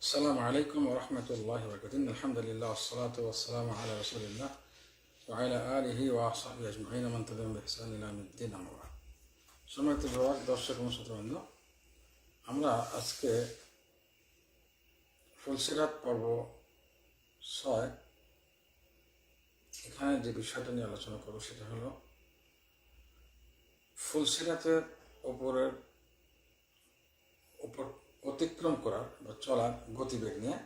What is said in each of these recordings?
আসসালামু আলাইকুম ওয়া রাহমাতুল্লাহি ওয়া বারাকাতুহু। আলহামদুলিল্লাহ ওয়াসসালাতু ওয়াসসালামু আলা রাসূলিল্লাহ ওয়া আলা আলিহি ওয়া আসহাবিহি আজমাইন মান তাবি'আহুম বিইহসান ইলা ইয়াউমিদ্দিন, আম্মা বা'দ। সম্মানিত দর্শক এবং শ্রোতাবৃন্দ, আমরা আজকে ফুলসিরাত পর্ব ৬ এখানে যে বিষয়টা নিয়ে আলোচনা করব সেটা হলো ফুলসিরাতের উপর অতিক্রম করার বা চলার গতিবেগ নিয়ে।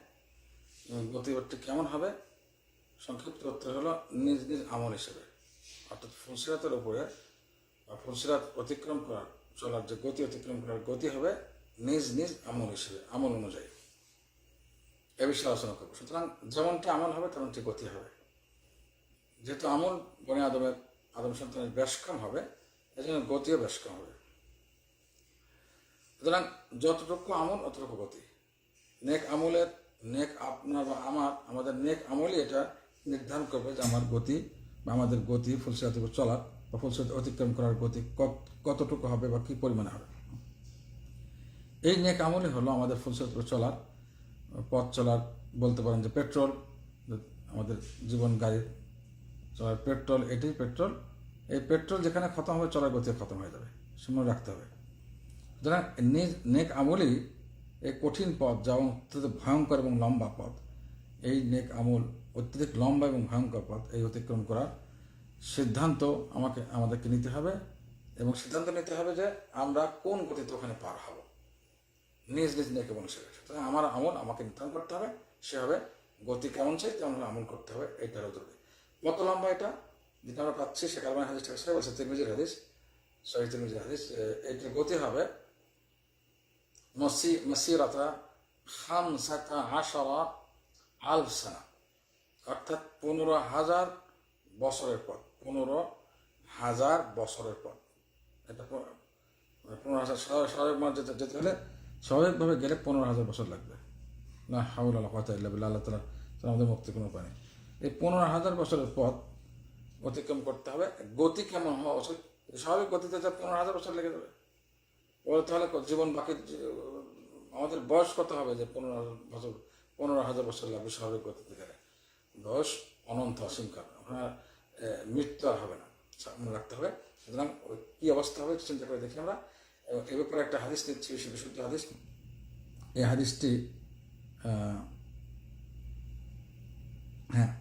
গতিবেগটি কেমন হবে? সংক্ষিপ্ত উত্তর হলো নিজ নিজ আমল হিসেবে, অর্থাৎ ফুলসিরাতের উপরে বা ফুলসিরাত অতিক্রম করার চলার যে গতি, অতিক্রম করার গতি হবে নিজ নিজ আমল হিসেবে, আমল অনুযায়ী। এ বিষয়ে আলোচনা করবো। সুতরাং যেমনটি আমল হবে তেমনটি গতি হবে। যেহেতু আমল বনে আদম সন্তানের বেশ কম হবে, এজন্য গতিও বেশ কম হবে। সুতরাং যতটুকু আমল অতটুকু গতি। নেক আপনার বা আমাদের নেক আমলই এটা নির্ধারণ করবে যে আমার গতি বা আমাদের গতি ফুলসিরাত উপর চলার বা ফুলসিরাত অতিক্রম করার গতি কতটুকু হবে বা কী পরিমাণে হবে। এই নেক আমলই হলো আমাদের ফুলসিরাত উপর চলার, পথ চলার, বলতে পারেন যে পেট্রোল, আমাদের জীবন গাড়ির চলার পেট্রোল, এটাই পেট্রোল। এই পেট্রোল যেখানে খতম হবে চলার গতি খতম হয়ে যাবে, সময় রাখতে হবে। সুতরাং নেক আমলই এই কঠিন পথ, যা অত্যধিক ভয়ঙ্কর এবং লম্বা পথ, এই নেক আমল অত্যধিক লম্বা এবং ভয়ঙ্কর পথ, এই অতিক্রম করার সিদ্ধান্ত আমাদেরকে নিতে হবে। এবং সিদ্ধান্ত নিতে হবে যে আমরা কোন গতিতে ওখানে পার হব, নিজ নিজ নেক এবং সেরে। সুতরাং আমার আমল আমাকে নির্ধারণ করতে হবে, সেভাবে গতি কেমন চাই তেমন আমল করতে হবে। এইটা হলো জরুরি। কত লম্বা এটা যেটা আমরা পাচ্ছি সে কারণে হাদিসটা সহি বলছে, তিরমিজির হাদিস, সহিহ তিরমিজির হাদিস। এইটার গতি হবে মাসিরাতা 15 আলফ সানা, অর্থাৎ 15,000 বছরের পথ। 15,000 বছরের পথ। এটা 15,000 স্বাভাবিক মার্গ যেতে হলে স্বাভাবিকভাবে গেলে 15,000 বছর লাগবে। না হাওলা ওয়ালা কুওয়াতা ইল্লা বিল্লাহ, আল্লাহ তাআলা আমাদের মুক্তি কোনো উপায় নেই। এই 15,000 বছরের পথ অতিক্রম করতে হবে। গতি কেমন হওয়া উচিত? স্বাভাবিক গতিতে যা 15,000 বছর লেগে যাবে, বলে তাহলে জীবন বাকি আমাদের বয়স কত হবে যে 15,000 বছর লাগবে স্বাভাবিক গতিতে গেলে? বয়স অনন্ত, অসীমকাল। আপনার মৃত্যু আর হবে না, মনে রাখতে হবে। সুতরাং কী অবস্থা হবে চিন্তা করে দেখি আমরা। এ ব্যাপারে একটা হাদিস নিচ্ছি, বিশুদ্ধ হাদিস। এই হাদিসটি হ্যাঁ,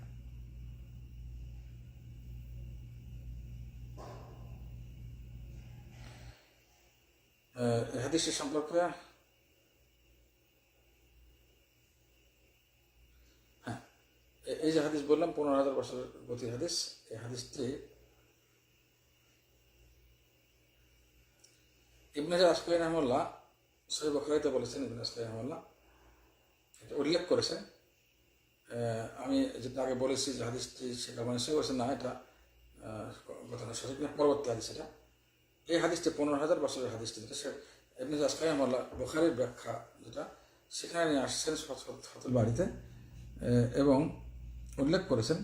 এই হাদিসটি সম্পর্কে এই যে হাদিস বললাম 15,000 বছরের গতির হাদিস, এই হাদিসটি ইবনে আসকারী রাহিমাহুল্লাহ সহিহ বুখারীতে বলেছেন। ইবনে আসকারী রাহিমাহুল্লাহ এটা উল্লেখ করেছেন। আমি যেটা আগে বলেছি যে হাদিসটি সেটা মানে সে বলছেন না, এটা কথাটা সঠিক না, পরবর্তী হাদিস এটা। এই হাদিসটি 15,000 বছরের হাদিসটি যেটা, সে ইবনে আসকারী রাহিমাহুল্লাহ বুখারীর ব্যাখ্যা যেটা, সেখানে নিয়ে আসছেন ফাতুল বারীতে এবং উল্লেখ করেছেন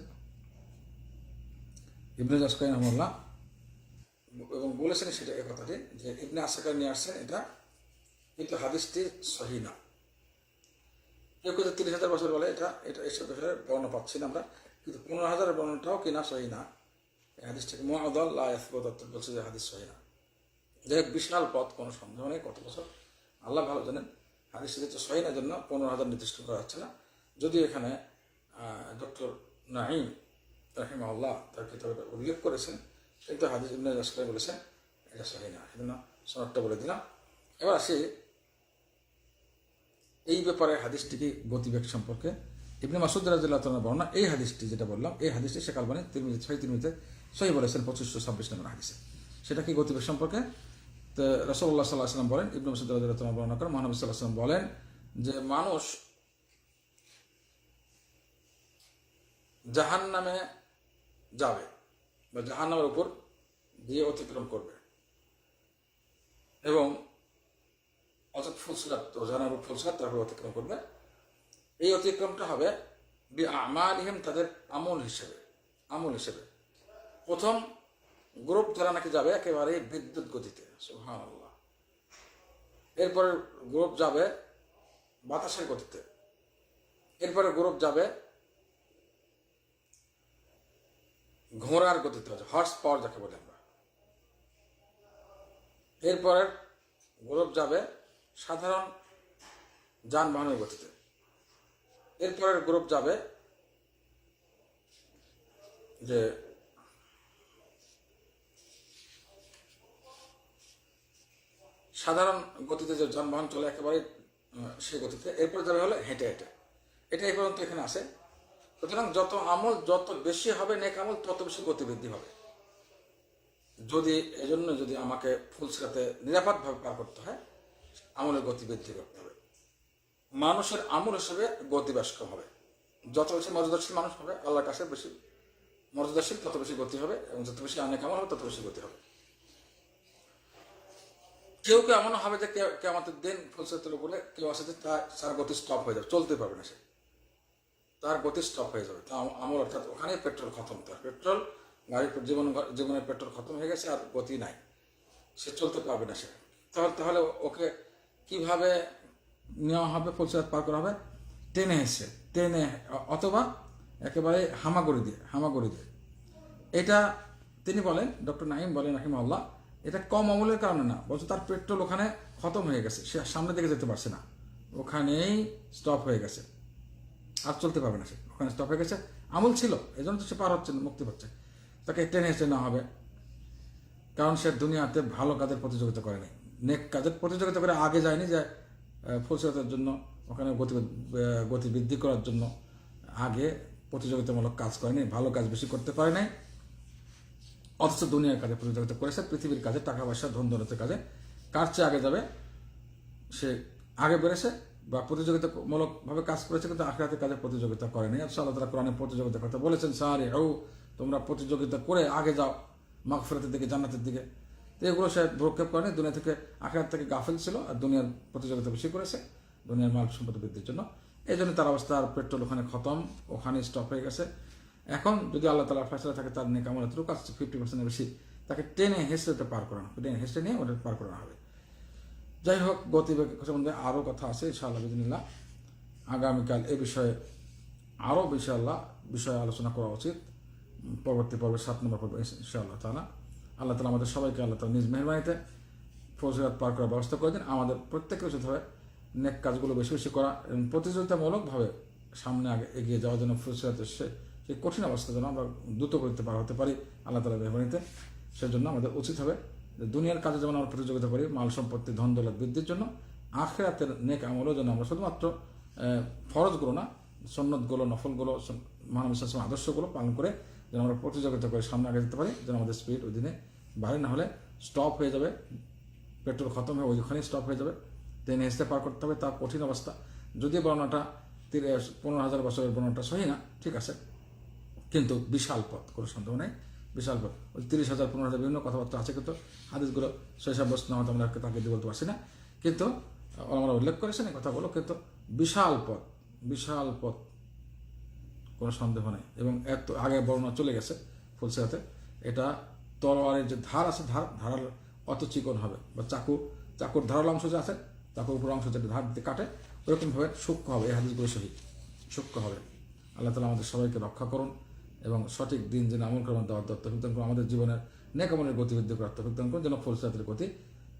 ইবনে আসকারী রাহিমাহুল্লাহ, এবং বলেছেন সেটা এই কথাটি যে ইবনে আসকারী নিয়ে আসছেন এটা, কিন্তু হাদিসটি সহিহ না। কেউ কেউ 30,000 বছর বলে, এটা এসব বিষয়ে বর্ণনা পাচ্ছি না আমরা, কিন্তু 15,000 বর্ণনাটাও কিনা সহিহ না। এই হাদিসটাকে মুআদাল লা ইয়াসবুত বলছে যে হাদিস সহিহ না। যাই হোক, বিশাল পথ, কোনো সন্দেহ নেই কত বছর আল্লাহ ভালো জানেন। হাদিসটি যেহেতু সহিহ না, জন্য 15,000 নির্দিষ্ট করা যাচ্ছে না। যদিও এখানে ডক্টর নাঈম রাহিমাহুল্লাহ তার কিতাবে উল্লেখ করেছেন, কিন্তু হাদিস ইবনে আসকারী বলেছেন এটা সহিহ না, সেজন্য সনদটা বলে দিলাম। এবার আসি এই ব্যাপারে হাদিসটিকে গতিবেগ সম্পর্কে। ইবনে মাসউদ রাদিয়াল্লাহু তাআলা বর্ণনা এই হাদিসটি যেটা বললাম, এই হাদিসটি শেখ আলবানী তিরমিজিতে সহিহ বলেছেন 2526 নম্বর হাদিসে। সেটা কি গতিবেগ সম্পর্কে? তো রাসূলুল্লাহ সাল্লাল্লাহু আলাইহি ওয়াসাল্লাম বলেন, ইবনে মাসউদ রাদিয়াল্লাহু তাআলা বর্ণনা করেন, মহানবী সাল্লাল্লাহু আলাইহি ওয়াসাল্লাম বলেন যে মানুষ জাহান্নামে যাবে বা জাহান্নামের উপর দিয়ে অতিক্রম করবে, এবং অর্থাৎ ফুলসিরাত, জাহান্নামের ফুলসিরাত তারপর অতিক্রম করবে। এই অতিক্রমটা হবে বিআমালিহিম, তাদের আমল হিসেবে। প্রথম গ্রুপ যারা নাকি যাবে একেবারে বিদ্যুৎ গতিতে, সুবহানাল্লাহ। এরপরে গ্রুপ যাবে বাতাসের গতিতে, এরপরে গ্রুপ যাবে ঘোড়ার গতিতে, হর্স পাওয়ার যাকে বলি আমরা। এরপরে গ্রুপ যাবে সাধারণ যানবাহনের গতিতে। এরপরের গ্রুপ যাবে যে সাধারণ গতিতে যে যানবাহন চলে একেবারে সেই গতিতে। এরপরে যাবে হলো হেঁটে হেঁটে। এটা এই পর্যন্ত এখানে আসে। সুতরাং যত আমল যত বেশি হবে নেক আমল, তত বেশি গতিবৃদ্ধি হবে। যদি এজন্য যদি আমাকে ফুলসিরাতে নিরাপদভাবে পার করতে হয়, আমলের গতি বৃদ্ধি করতে হবে। মানুষের আমল হিসেবে গতি বেশ কম হবে। যত বেশি মর্যাদাশীল মানুষ হবে, আল্লাহর কাছে বেশি মর্যাদাশীল, তত বেশি গতি হবে, এবং যত বেশি অনেক আমল হবে তত বেশি গতি হবে। কেউ কেউ এমন হবে যে কিয়ামতের দিন ফুলসিরাতের উপরে কেউ আছে যে তার গতি স্টপ হয়ে যাবে, চলতে পারবে না সে, তার গতি স্টপ হয়ে যাবে। তা আমল অর্থাৎ ওখানে পেট্রোল খতম, তার পেট্রোল গাড়ির জীবনের পেট্রোল খতম হয়ে গেছে, আর গতি নাই, সে চলতে পারবে না সে। তাহলে ওকে কিভাবে নেওয়া হবে, ফুলসিরাত পার করা হবে? টেনে এসে, টেনে, অথবা একেবারে হামাগুড়ি দিয়ে। এটা তিনি বলেন, ডক্টর নাঈম বলেন রাহিমাহুল্লাহ, এটা কম আমলের কারণে না, বলছে তার পেট্রোল ওখানে খতম হয়ে গেছে, সে সামনের দিকে যেতে পারছে না, ওখানেই স্টপ হয়ে গেছে, আর চলতে পারবে না সে, ওখানে স্টপ হয়ে গেছে। আমল ছিল, এই জন্য তো সে পার হচ্ছে না, মুক্তি পাচ্ছে। তাকে টেনে এসে নেওয়া হবে, কারণ সে দুনিয়াতে ভালো কাজের প্রতিযোগিতা করে নাই, নেক কাজের প্রতিযোগিতা করে আগে যায়নি, যে ফুলসিরাতের জন্য ওখানে গতি বৃদ্ধি করার জন্য আগে প্রতিযোগিতামূলক কাজ করেনি, ভালো কাজ বেশি করতে পারে নাই, অথচ দুনিয়ার কাজে প্রতিযোগিতা করেছে, পৃথিবীর কাজে, টাকা পয়সা, ধন দৌলতের কাজে। কার চেয়ে আগে যাবে, সে আগে বেড়েছে বা প্রতিযোগিতামূলকভাবে কাজ করেছে, কিন্তু আখিরাতের কাজে প্রতিযোগিতা করেনি। আল্লাহ তাআলা কোরআনে প্রতিযোগিতার কথা বলেছেন, সারিউ, তোমরা প্রতিযোগিতা করে আগে যাও মাগফিরাতের দিকে, জান্নাতের দিকে। তো এগুলো সে ভ্রক্ষেপ করেনি, দুনিয়া থেকে, আখিরাত থেকে গাফিল ছিল, আর দুনিয়ার প্রতিযোগিতা বেশি করেছে দুনিয়ার মাল সম্পদ বৃদ্ধির জন্য। এই জন্য তার অবস্থা, আর পেট্রোল ওখানে খতম, ওখানে স্টপ হয়ে গেছে। এখন যদি আল্লাহ তাআলার ফয়সালা থাকে, তার নেক আমল এতটুকু আসছে 50% বেশি, তাকে টেনে হেসড়ে পার করানো হবে, টেনে হেসড়ে নিয়ে ওটা পার করানো হবে। যাই হোক, গতিবেগ সম্বন্ধে আরও কথা আছে ইনশাআল্লাহ বিদিনিল্লাহ। আগামীকাল এ বিষয়ে আরও বিষয়ে আলোচনা করা উচিত, পরবর্তী পর্বে 7 নম্বর পর্বে ইনশাআল্লাহ তাআলা। আল্লাহ তাআলা আমাদের সবাইকে আল্লাহ তাআলা নিজ মেহেরবানিতে ফুলসিরাত পার করার ব্যবস্থা করে দিন। আমাদের প্রত্যেকের উচিত হবে নেক কাজগুলো বেশি বেশি করা, এবং প্রতিযোগিতামূলকভাবে সামনে আগে এগিয়ে যাওয়ার জন্য ফুলসিরাতের সেই কঠিন অবস্থা যেন আমরা দ্রুত করতে পার হতে পারি আল্লাহ তাআলার মেহেরবানিতে। সেজন্য আমাদের উচিত হবে যে দুনিয়ার কাজে যেমন আমরা প্রতিযোগিতা করি মাল সম্পত্তি, ধন দৌলত বৃদ্ধির জন্য, আখিরাতের নেক আমলের জন্য আমরা শুধুমাত্র ফরজগুলো না, সুন্নতগুলো, নফলগুলো, মহানবী সাল্লাল্লাহু আলাইহি ওয়াসাল্লাম আদর্শগুলো পালন করে যেন আমরা প্রতিযোগিতা করে সামনে আগে যেতে পারি, যেন আমাদের স্পিড ওই দিনে বাড়ে, না হলে স্টপ হয়ে যাবে, পেট্রোল খতম হয়ে ওইখানেই স্টপ হয়ে যাবে। ট্রেনে হেসতে পার করতে হবে, তার কঠিন অবস্থা। যদিও বর্ণনাটা 15,000 বছরের বর্ণনাটা সহি না, ঠিক আছে, কিন্তু বিশাল পথ, কোনো সন্দেহ নেই, বিশাল পথ। ওই 30,000 15,000 বিভিন্ন কথাবার্তা আছে, কিন্তু হাদিসগুলো সেই সাব্যস্ত না হয়তো আমরা তাকে দিয়ে বলতে পারছি না, কিন্তু আমরা উল্লেখ করেছেন এই কথাগুলো, কিন্তু বিশাল পথ, কোনো সন্দেহ নেই। এবং এত আগে বর্ণনা চলে গেছে ফুলসিরাতে, এটা তলোয়ারের যে ধার আছে, ধারাল অত চিকন হবে, বা চাকুর ধারাল অংশ যে আছে, চাকুর উপর অংশ যেটা ধার দিতে কাটে, ওরকমভাবে সূক্ষ্ম হবে। এই হাদিসগুলো সহি সূক্ষ্ম হবে। আল্লাহ তাআলা আমাদের সবাইকে রক্ষা করুন, এবং সঠিক দিন যেন আমল করার দেওয়ার তৌফিক দান করুন, আমাদের জীবনের নেক আমলের গতি বৃদ্ধি করার তৌফিক দান করুন, যেন ফুলসিরাতের গতি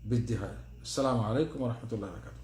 বৃদ্ধি হয়। আসসালামু আলাইকুম ওয়া রাহমাতুল্লাহি ওয়া বারাকাতুহু।